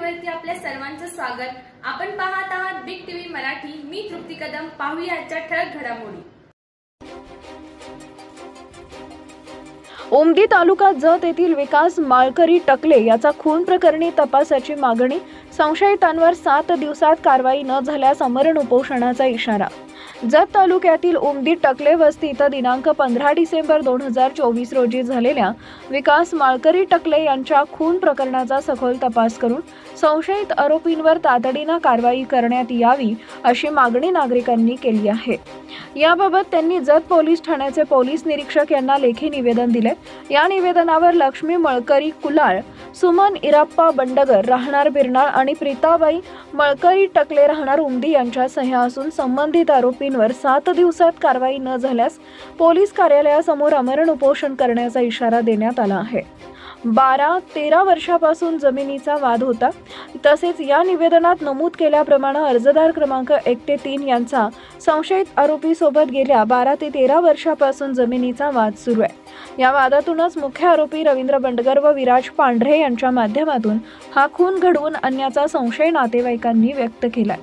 चॅनलवरती आपल्या सर्वांचं स्वागत। आपण पाहत आहात बिग टीव्ही मराठी। मी तृप्ती कदम। पाहूया आजच्या ठळक घडामोडी। उमदी तालुका जत येथील विकास माळकरी टकले याचा खून प्रकरणी तपासाची मागणी। संशयितांवर 7 दिवसात कारवाई न झाल्यास आमरण उपोषणाचा इशारा। जत तालुक्यातील उमदी टकले वस्ती इथं दिनांक 15 डिसेंबर 2024 रोजी झालेल्या विकास माळकरी टकले यांच्या खून प्रकरणाचा सखोल तपास करून संशयित आरोपींवर तातडीने कारवाई करण्यात यावी अशी मागणी नागरिकांनी केली आहे। याबाबत त्यांनी जत पोलीस ठाण्याचे पोलीस निरीक्षक यांना लेखी निवेदन दिले। या निवेदनावर लक्ष्मी मळकरी कुलाळ, सुमन इराप्पा बंडगर राहणार बिरनाळ आणि प्रीताबाई मळकरी टकले राहणार उमदी यांच्या सह्या असून संबंधित आरोपींवर 7 दिवसात कारवाई न झाल्यास पोलीस कार्यालयासमोर आमरण उपोषण करण्याचा इशारा देण्यात आला आहे। 12-13 वर्षापासून जमिनीचा वाद होता। तसेच या निवेदनात नमूद केल्याप्रमाणे अर्जदार क्रमांक 1 ते 3 यांचा संशयित आरोपी सोबत गेल्या 12 ते 13 वर्षापासून जमिनीचा वाद सुरू आहे। या वादातूनच मुख्य आरोपी रवींद्र बंडगर व विराज पांढरे यांच्या माध्यमातून हा खून घडवून आणण्याचा संशय नातेवाईकांनी व्यक्त केलाय।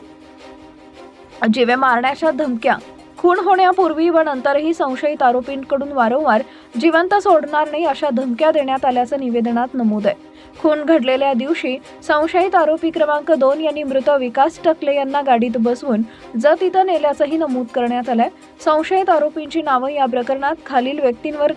जीवे मारण्याच्या धमक्या खून होण्यापूर्वी व नंतरही संशयित आरोपींकडून वारंवार जिवंत सोडणार नाही अशा धमक्या देण्यात आल्याचं निवेदनात नमूद आहे। खून घडलेल्या दिवशी संशयित आरोपी क्रमांक 2 यांनी मृत विकास टकले यांना गाडीत बसवून जत इथं नेल्याचंही नमूद करण्यात आलंय। संशयित आरोपींची नावं या प्रकरणात खालील व्यक्तींवर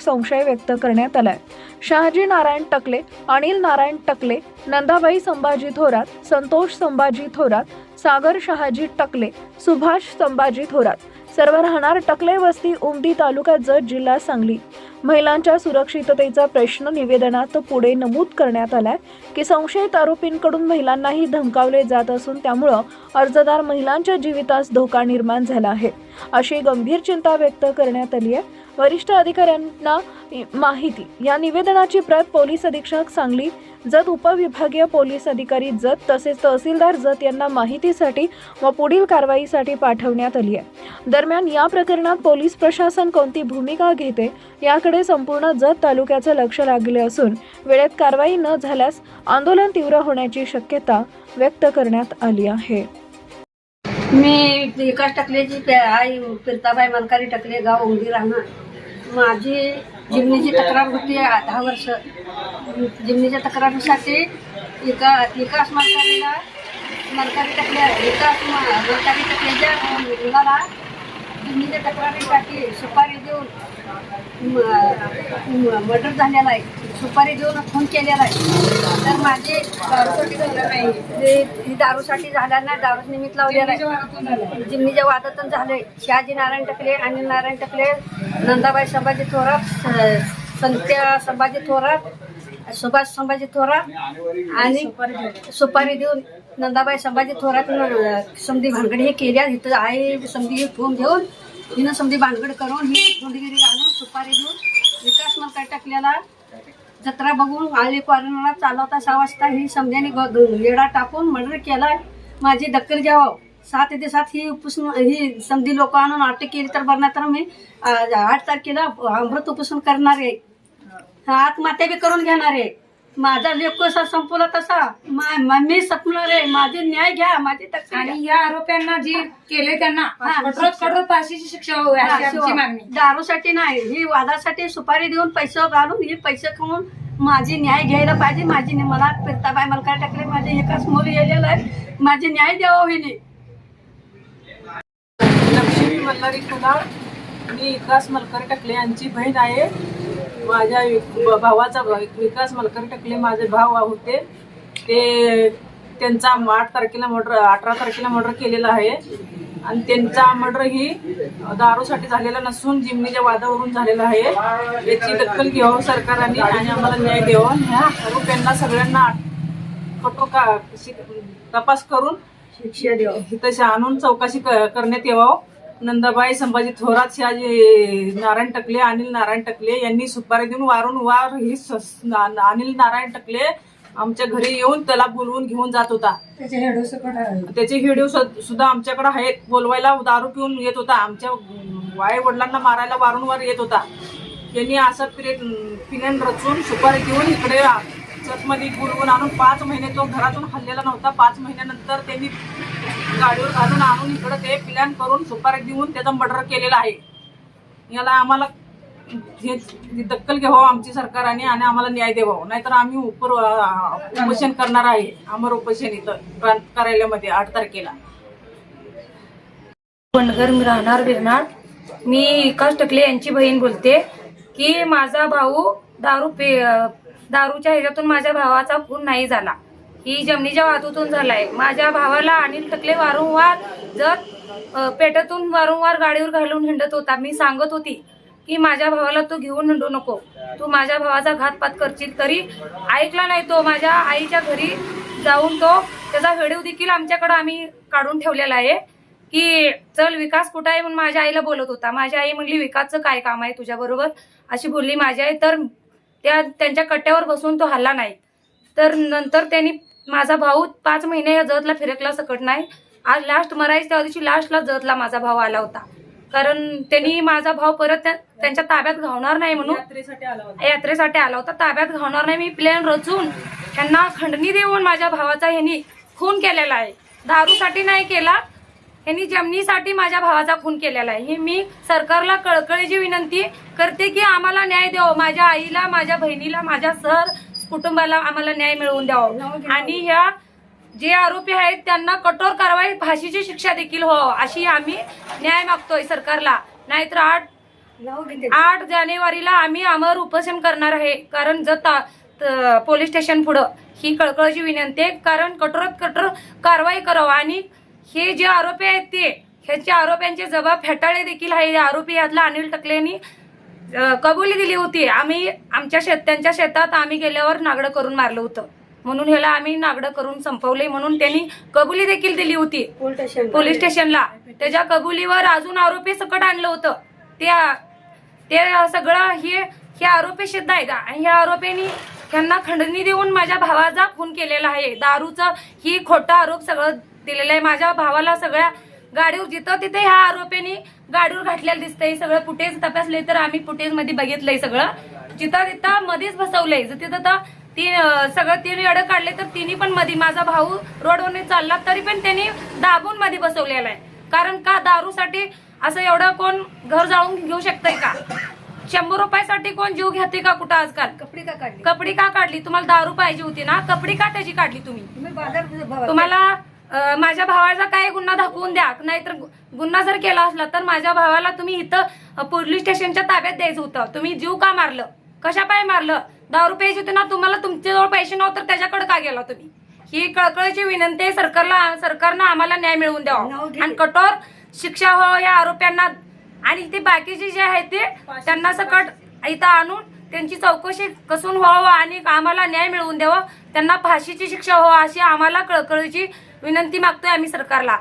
संशय व्यक्त करण्यात आलाय। शहाजी नारायण टकले, अनिल नारायण टकले, नंदाबाई संभाजी थोरात, संतोष संभाजी थोरात, सागर शहाजी टकले, सुभाष संभाजी थोरात, सर्व राहणार टकले वस्ती उमदी तालुका जत जिल्हा सांगली। महिलांच्या सुरक्षिततेचा प्रश्न निवेदनात पुढे नमूद करण्यात आलाय की संशयित आरोपींकडून महिलांनाही धमकावले जात असून त्यामुळे अर्जदार महिलांच्या जीवितास धोका निर्माण झाला आहे अशी गंभीर चिंता व्यक्त करण्यात आली आहे। वरिष्ठ अधिकाऱ्यांना माहिती या निवेदनाची प्रत पोलीस अधीक्षक सांगली, जत उपविभागीय पोलीस अधिकारी जत तसेच तहसीलदार जत यांना माहितीसाठी व पुढील कारवाईसाठी पाठवण्यात आली आहे। दरम्यान या प्रकरणात पोलीस प्रशासन कोणती भूमिका घेते याकडे संपूर्ण जत तालुक्याचे लक्ष लागले असून वेळेत कारवाई न झाल्यास आंदोलन तीव्र होण्याची शक्यता व्यक्त करण्यात आली आहे। मी विकास टकलेची आई प्रीताबाई मलकारी टकले, गाव उमदी राहणार। माझी जिमनीची तक्रार होती 10 वर्ष। जिमनीच्या तक्रारीसाठी विकास मलकारी टकलेच्या मुलाला जिमनीच्या तक्रारीसाठी सुपारी देऊन मर्डर झालेला आहे। सुपारी देऊन खून केलेला आहे। तर माझे दारूसाठी झालं नाही, दारूसाठी झाला नाही, दारू निमित्त लावलेला आहे। जिमनीच्या वादातून झाले। शहाजी नारायण टकले, अनिल नारायण टकले, नंदाबाई संभाजी थोरात, संत्या संभाजी थोरात, सुभाष संभाजी थोरात आणि सुपारी देऊन नंदाबाई संभाजी थोरात समधी भानगड हे केल्या। इथं आई समधी फोन घेऊन हिनं समधी भानगड करून ही गुंडगिरी घालून सुपारी देऊन विकास मलकारी टकल्याला जत्रा बघून आले कॉर्नरला चालवता 6 वाजता ही समध्याने वेडा टाकून मर्डर केलाय। माझी दखल घ्यावं। 7 दिवसात ही समधी लोक आणून अटक केली तर बरं, तर मी 8 तारखेला अमृत उपोषण करणार आहे। आत्महत्या बी करून घेणार आहे। माझा लेख कसा संपवला तसा मी संपणार आहे। माझे न्याय घ्या, माझी दखल। आणि या आरोप्यांना जे केले त्यांना कठोर फाशीची शिक्षा व्हावी अशी आमची मागणी। दारूसाठी नाही, ही वादासाठी सुपारी देऊन पैसे घालून ही पैसे खाऊन माझी न्याय घ्यायला पाहिजे। माझी मला प्रीताबाई मलकारी टकले माझे एकाच मुली गेलेला आहे, माझे न्याय द्यावा हिने। लक्ष्मी मल्हारी कुलाळ, मी विकास मलकारी टकले यांची बहीण आहे। माझ्या भावाचा विकास मलकारी टकले माझे भाव होते। ते त्यांचा 8 तारखेला मर्डर 18 तारखेला मर्डर केलेला आहे आणि त्यांचा मर्डर ही दारूसाठी झालेला नसून जिमनीच्या वादावरून झालेला आहे। याची दखल घ्यावं सरकारने आणि आम्हाला न्याय द्यावा। ह्या आरोपींना सगळ्यांना कठोर तपास करून शिक्षा द्यावं, हितशा आणून चौकशी करण्यात यावं। नंदाबाई संभाजी थोरात, शहाजी नारायण टकले, अनिल नारायण टकले यांनी सुपारी देऊन वारंवार ही अनिल नारायण टकले आमच्या घरी येऊन त्याला बोलवून घेऊन जात होता। त्याचे व्हिडिओ सुद्धा आमच्याकडे आहेत। बोलवायला दारू पिऊन येत होता, आमच्या आई वडिलांना मारायला वारंवार येत होता। त्यांनी असं पिण्यान रचून सुपारी घेऊन इकडे चटमध्ये बुडवून आणून 5 महिने तो घरातून हल्लेला नव्हता. 5 महिन्यानंतर त्यांनी गाडीवर घालून आणून इकडं ते प्लॅन करून सुपारी देऊन त्याचा मर्डर केलेला आहे. याला आम्हाला हे दखल घ्यावं आमची सरकारने आणि आम्हाला न्याय द्यावा, नाहीतर आम्ही उपोषण करणार आहे. अमर उपोषण इथं प्रांत कार्यालयामध्ये 8 तारखेला. बंडगर मी राहणार बिरनाळ. मी विकास टकले यांची बहीण बोलते की माझा भाऊ दारूच्या ह्याच्यातून माझ्या भावाचा खून नाही झाला, ही जमिनीच्या वादातून झालाय. माझ्या भावाला अनिल टकले वारंवार पेटेतून वारंवार गाडीवर घालून हिंडत होता. मी सांगत होती की माझ्या भावाला तू घेऊन हिंडू नको, तू माझ्या भावाचा घातपात करशील, तरी ऐकला नाही तो. माझ्या आईच्या घरी जाऊन तो त्याचा व्हिडिओ देखील आमच्याकडे आम्ही काढून ठेवलेला आहे की चल विकास कुठं आहे म्हणून माझ्या आईला बोलत होता. माझी आई म्हणली विकासचं काय काम आहे तुझ्याबरोबर, अशी बोलली माझी आई. तर त्यांच्या कट्ट्यावर बसून तो हल्ला नाही. तर नंतर त्यांनी माझा भाऊ 5 महिने या जतला फिरकला सकट नाही. आज लास्ट मरायचं त्या दिवशी लास्टला जतला माझा भाऊ आला होता, कारण त्यांनी माझा भाऊ परत त्यांच्या ताब्यात घावणार नाही म्हणून यात्रेसाठी आला होता. ताब्यात घावणार नाही मी प्लॅन रचून त्यांना खंडणी देऊन माझ्या भावाचा ह्यांनी खून केलेला आहे. दारूसाठी नाही केला, यांनी जमिनीसाठी माझ्या भावाचा खून केलेला आहे. ही मी सरकारला कळकळीची विनंती करते की आम्हाला न्याय द्यावं, माझ्या आईला, माझ्या बहिणीला, माझ्या कुटुंबाला आम्हाला न्याय मिळवून द्यावं. आणि ह्या जे आरोपी आहेत त्यांना कठोर कारवाई, फाशीची शिक्षा देखील हो अशी आम्ही न्याय मागतोय सरकारला. नाहीतर 8 जानेवारीला आम्ही अमर उपोषण करणार आहे. कारण पोलीस स्टेशन पुढं ही कळकळीची विनंती आहे, कारण कठोरात कठोर कारवाई करावं. आणि हे जे आरोपी आहेत ह्याच्या आरोप्यांचे जबाब फेटाळले देखील आहे. आरोपी यातला अनिल टकलेंनी कबुली दिली होती. आम्ही त्यांच्या शेतात आम्ही गेल्यावर नागडं करून मारलं होतं, म्हणून ह्याला आम्ही नागडं करून संपवले, म्हणून त्यांनी कबुली देखील दिली होती पोलीस स्टेशनला. त्याच्या कबुलीवर अजून आरोपी सकट आणलं होतं. ते सगळं हे आरोपी सिद्ध आहेत. आणि ह्या आरोपींनी त्यांना खंडणी देऊन माझ्या भावाचा खून केलेला आहे. दारूचं ही खोटा आरोप सगळं दिलेलं आहे. माझ्या भावाला सगळ्या गाडीवर जिथं तिथे ह्या आरोपींनी गाडीवर घातलेलं दिसतंय. सगळं फुटेज तपासले तर आम्ही फुटेज मध्ये बघितलंय. सगळं जिथं तिथं मध्येच बसवलंय. तिथं सगळं 3 येडं काढले तर तिन्ही पण मध्ये. माझा भाऊ रोडवरने चालला तरी पण त्यांनी दाबून मध्ये बसवलेला आहे. कारण का दारूसाठी असं एवढं कोण घर जाळून घेऊ शकतंय का? 100 रुपयासाठी कोण जीव घेते का कुठं आजकाल? कपडी का काढली? तुम्हाला दारू पाहिजे होती ना, कपडी का त्याची काढली तुम्ही? तुम्हाला माझ्या भावाचा काय गुन्हा दाखवून द्या, नाहीतर गुन्हा जर केला असला तर माझ्या भावाला तुम्ही इथं पोलीस स्टेशनच्या ताब्यात द्यायचं होतं. तुम्ही जीव का मारलं? कशा पाय मारलं? दारू प्यायची होती ना तुम्हाला, तुमच्याजवळ पैसे नव्हते तर त्याच्याकडे का गेला तुम्ही? ही कळकळीची विनंती आहे सरकारनं आम्हाला न्याय मिळवून द्यावा आणि कठोर शिक्षा हो या आरोप्यांना. आणि ते बाकीचे जे आहेत ते त्यांना सकट इथं आणून त्यांची चौकशी कसून व्हावं आणि आम्हाला न्याय मिळवून द्यावं. त्यांना फाशीची शिक्षा हो अशी आम्हाला कळकळीची विनंती मागतोय आम्ही सरकारला.